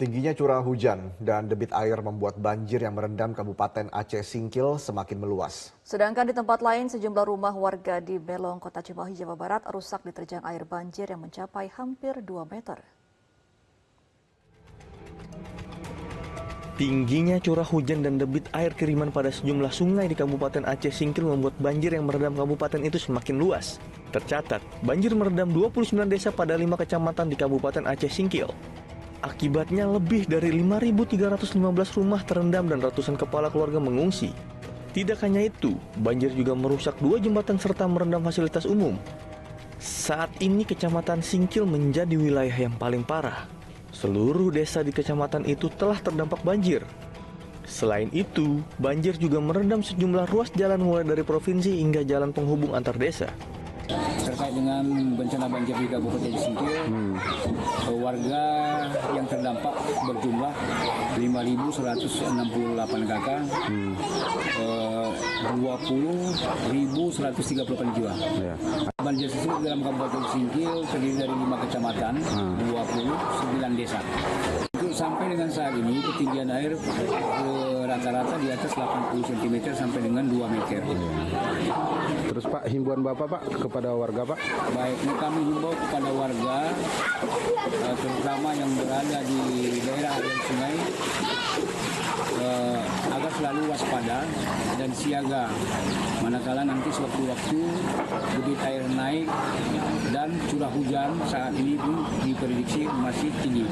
Tingginya curah hujan dan debit air membuat banjir yang merendam Kabupaten Aceh Singkil semakin meluas. Sedangkan di tempat lain sejumlah rumah warga di Belong, Kota Cimahi, Jawa Barat rusak diterjang air banjir yang mencapai hampir 2 meter. Tingginya curah hujan dan debit air kiriman pada sejumlah sungai di Kabupaten Aceh Singkil membuat banjir yang merendam kabupaten itu semakin luas. Tercatat, banjir merendam 29 desa pada 5 kecamatan di Kabupaten Aceh Singkil. Akibatnya lebih dari 5.315 rumah terendam dan ratusan kepala keluarga mengungsi. Tidak hanya itu, banjir juga merusak 2 jembatan serta merendam fasilitas umum. Saat ini Kecamatan Singkil menjadi wilayah yang paling parah. Seluruh desa di kecamatan itu telah terdampak banjir. Selain itu, banjir juga merendam sejumlah ruas jalan mulai dari provinsi hingga jalan penghubung antar desa. Terkait dengan bencana banjir di Kabupaten Singkil, warga yang terdampak berjumlah 5.168 kakak, 20.138 jiwa. Banjir tersebut dalam Kabupaten Singkil terdiri dari 5 kecamatan, 29 desa. Untuk sampai dengan saat ini ketinggian air rata-rata di atas 80 cm sampai dengan 2 meter. Terus Pak, himbauan Bapak Pak kepada warga Pak? Baik, kami himbau kepada warga, terutama yang berada di daerah aliran sungai, agar selalu waspada dan siaga. Manakala nanti sewaktu-waktu debit air naik dan curah hujan saat ini pun diprediksi masih tinggi.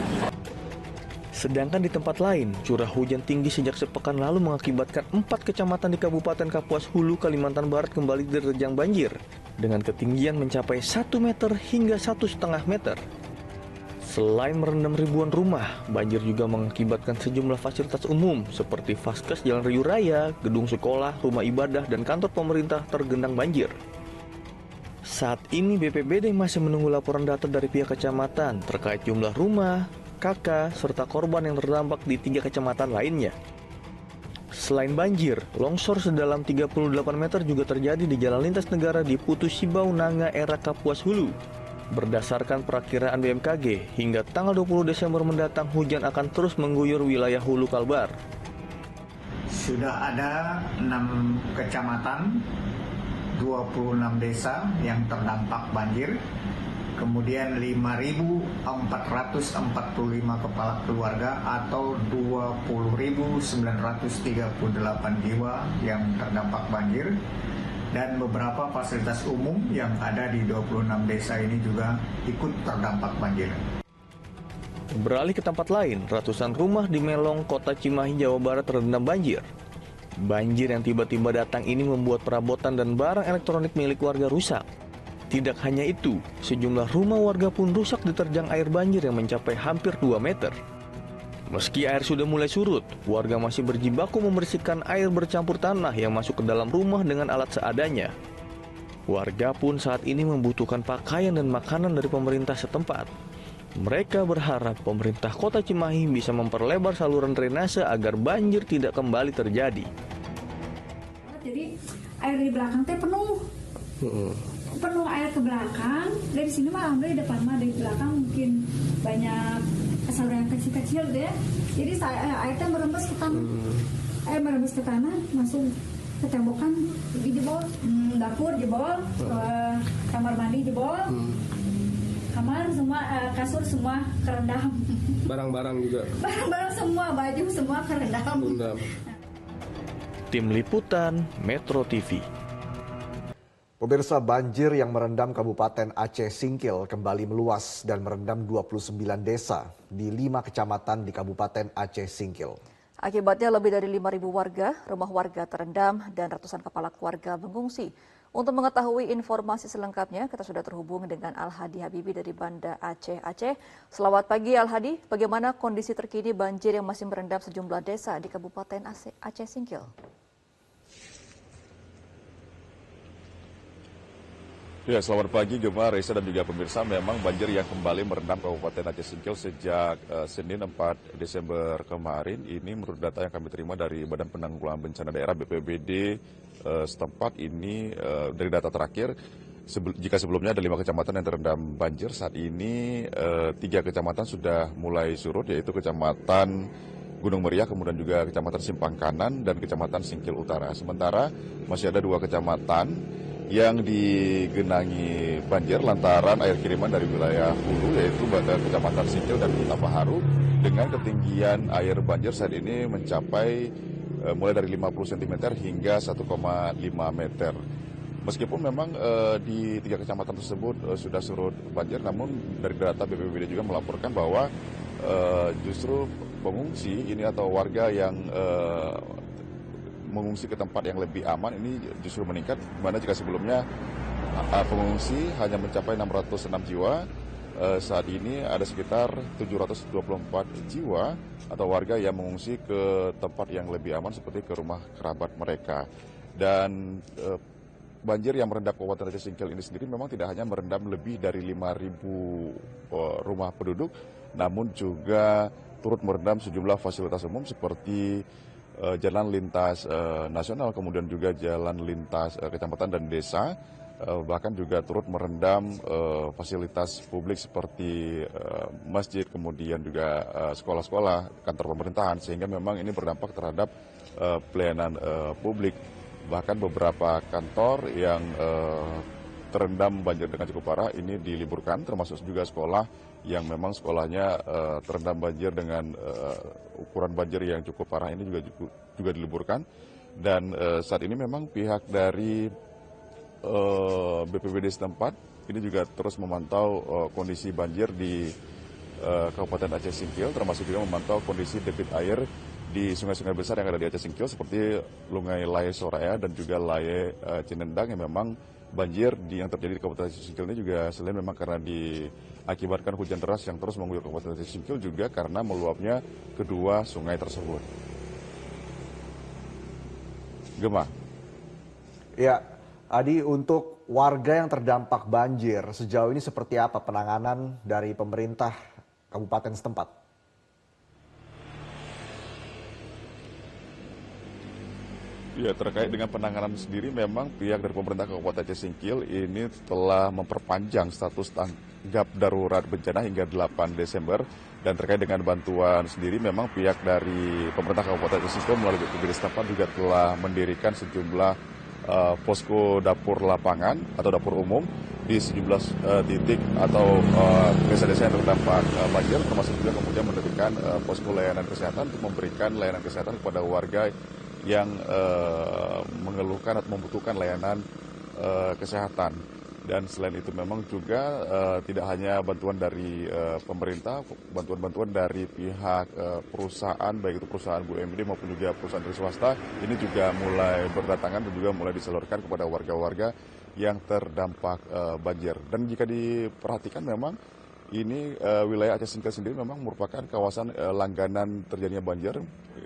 Sedangkan di tempat lain, curah hujan tinggi sejak sepekan lalu mengakibatkan 4 kecamatan di Kabupaten Kapuas Hulu, Kalimantan Barat kembali diterjang banjir dengan ketinggian mencapai 1 meter hingga 1,5 meter. Selain merendam ribuan rumah, banjir juga mengakibatkan sejumlah fasilitas umum seperti Vaskes Jalan Riu Raya, gedung sekolah, rumah ibadah, dan kantor pemerintah tergenang banjir. Saat ini BPBD masih menunggu laporan data dari pihak kecamatan terkait jumlah rumah, kakak, serta korban yang terdampak di 3 kecamatan lainnya. Selain banjir, longsor sedalam 38 meter juga terjadi di jalan lintas negara di Putu Sibau Nanga era Kapuas Hulu. Berdasarkan perakiraan BMKG, hingga tanggal 20 Desember mendatang hujan akan terus mengguyur wilayah Hulu Kalbar. Sudah ada 6 kecamatan, 26 desa yang terdampak banjir. Kemudian 5.445 kepala keluarga atau 20.938 jiwa yang terdampak banjir. Dan beberapa fasilitas umum yang ada di 26 desa ini juga ikut terdampak banjir. Beralih ke tempat lain, ratusan rumah di Melong, Kota Cimahi, Jawa Barat terendam banjir. Banjir yang tiba-tiba datang ini membuat perabotan dan barang elektronik milik warga rusak. Tidak hanya itu, sejumlah rumah warga pun rusak diterjang air banjir yang mencapai hampir 2 meter. Meski air sudah mulai surut, warga masih berjibaku membersihkan air bercampur tanah yang masuk ke dalam rumah dengan alat seadanya. Warga pun saat ini membutuhkan pakaian dan makanan dari pemerintah setempat. Mereka berharap pemerintah Kota Cimahi bisa memperlebar saluran drainase agar banjir tidak kembali terjadi. Jadi air di belakang teh penuh. Penuh air ke belakang. Dari sini mah alhamdulillah di depan mah, dari belakang mungkin banyak saluran yang kecil-kecil deh. Jadi air teh merembes ke tanah. Air merembes ke tanah, langsung ke tembokan jebol, dapur jebol, kamar mandi jebol. Kamar semua, kasur semua kerendam. Barang-barang juga? Barang-barang semua, baju semua kerendam. Tim Liputan Metro TV. Pemirsa, banjir yang merendam Kabupaten Aceh Singkil kembali meluas dan merendam 29 desa di 5 kecamatan di Kabupaten Aceh Singkil. Akibatnya lebih dari 5.000 warga, rumah warga terendam dan ratusan kepala keluarga mengungsi. Untuk mengetahui informasi selengkapnya, kita sudah terhubung dengan Al-Hadi Habibi dari Banda Aceh. Selamat pagi Al-Hadi, bagaimana kondisi terkini banjir yang masih merendam sejumlah desa di Kabupaten Aceh Singkil? Ya, selamat pagi Gemma, Reza dan juga pemirsa. Memang banjir yang kembali merendam Kabupaten Aceh Singkil sejak Senin 4 Desember kemarin. Ini menurut data yang kami terima dari Badan Penanggulangan Bencana Daerah BPBD setempat ini, dari data terakhir Jika sebelumnya ada 5 kecamatan yang terendam banjir, saat ini 3 kecamatan sudah mulai surut, yaitu Kecamatan Gunung Meriah, kemudian juga Kecamatan Simpang Kanan, dan Kecamatan Singkil Utara. Sementara masih ada 2 kecamatan yang digenangi banjir lantaran air kiriman dari wilayah hulu, yaitu Kecamatan Singkil dan Kota Paharu, dengan ketinggian air banjir saat ini mencapai mulai dari 50 cm hingga 1,5 meter. Meskipun memang di 3 kecamatan tersebut sudah surut banjir, namun dari data BPBD juga melaporkan bahwa justru pengungsi ini atau warga yang mengungsi ke tempat yang lebih aman ini justru meningkat, di mana jika sebelumnya pengungsi hanya mencapai 606 jiwa, saat ini ada sekitar 724 jiwa atau warga yang mengungsi ke tempat yang lebih aman seperti ke rumah kerabat mereka. Dan banjir yang merendam Kabupaten Aceh Singkil ini sendiri memang tidak hanya merendam lebih dari 5.000 rumah penduduk, namun juga turut merendam sejumlah fasilitas umum seperti jalan lintas nasional, kemudian juga jalan lintas kecamatan dan desa, bahkan juga turut merendam fasilitas publik seperti masjid, kemudian juga sekolah-sekolah, kantor pemerintahan, sehingga memang ini berdampak terhadap pelayanan publik. Bahkan beberapa kantor yang terendam banjir dengan cukup parah ini diliburkan, termasuk juga sekolah yang memang sekolahnya terendam banjir dengan ukuran banjir yang cukup parah ini juga diliburkan. Dan saat ini memang pihak dari BPBD setempat ini juga terus memantau kondisi banjir di Kabupaten Aceh Singkil, termasuk juga memantau kondisi debit air di sungai-sungai besar yang ada di Aceh Singkil seperti Lungai Laye Soraya dan juga Laye Cinendang, yang memang banjir yang terjadi di Kabupaten Aceh Singkil ini juga selain memang karena diakibatkan hujan deras yang terus mengguyur Kabupaten Aceh Singkil, juga karena meluapnya kedua sungai tersebut. Gemma. Ya, Adi, untuk warga yang terdampak banjir, sejauh ini seperti apa penanganan dari pemerintah kabupaten setempat? Ya, terkait dengan penanganan sendiri, memang pihak dari pemerintah Kabupaten Aceh Singkil ini telah memperpanjang status tanggap darurat bencana hingga 8 Desember. Dan terkait dengan bantuan sendiri, memang pihak dari pemerintah Kabupaten Aceh Singkil melalui BPBD setempat juga telah mendirikan sejumlah posko dapur lapangan atau dapur umum di sejumlah titik atau desa-desa yang terdampak banjir, termasuk juga kemudian mendirikan posko layanan kesehatan untuk memberikan layanan kesehatan kepada warga yang mengeluhkan atau membutuhkan layanan kesehatan. Dan selain itu memang juga tidak hanya bantuan dari pemerintah, bantuan-bantuan dari pihak perusahaan, baik itu perusahaan BUMD maupun juga perusahaan dari swasta, ini juga mulai berdatangan dan juga mulai disalurkan kepada warga-warga yang terdampak banjir. Dan jika diperhatikan memang ini wilayah Aceh Singkil sendiri memang merupakan kawasan langganan terjadinya banjir,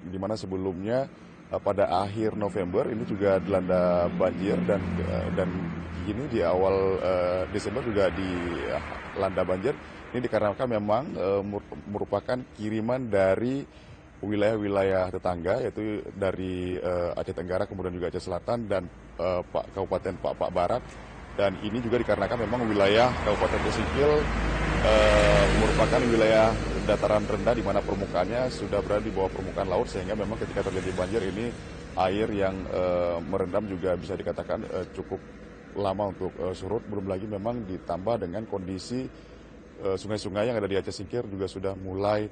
di mana sebelumnya pada akhir November ini juga dilanda banjir, dan ini di awal Desember juga dilanda banjir. Ini dikarenakan memang merupakan kiriman dari wilayah-wilayah tetangga, yaitu dari Aceh Tenggara, kemudian juga Aceh Selatan dan Kabupaten Pak Barat. Dan ini juga dikarenakan memang wilayah Kabupaten Aceh Singkil merupakan wilayah dataran rendah di mana permukaannya sudah berada di bawah permukaan laut, sehingga memang ketika terjadi banjir ini air yang merendam juga bisa dikatakan cukup lama untuk surut. Belum lagi memang ditambah dengan kondisi sungai-sungai yang ada di Aceh Singkil juga sudah mulai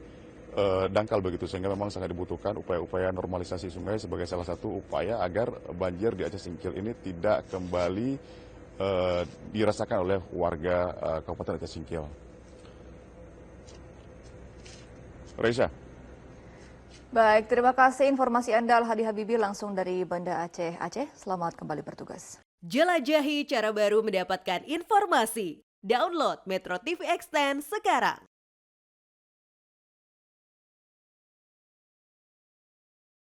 dangkal begitu, sehingga memang sangat dibutuhkan upaya-upaya normalisasi sungai sebagai salah satu upaya agar banjir di Aceh Singkil ini tidak kembali dirasakan oleh warga Kabupaten Aceh Singkil. Reisa. Baik, terima kasih informasi Anda Al-Hadi Habibi langsung dari Banda Aceh. Selamat kembali bertugas. Jelajahi cara baru mendapatkan informasi. Download Metro TV Extend sekarang.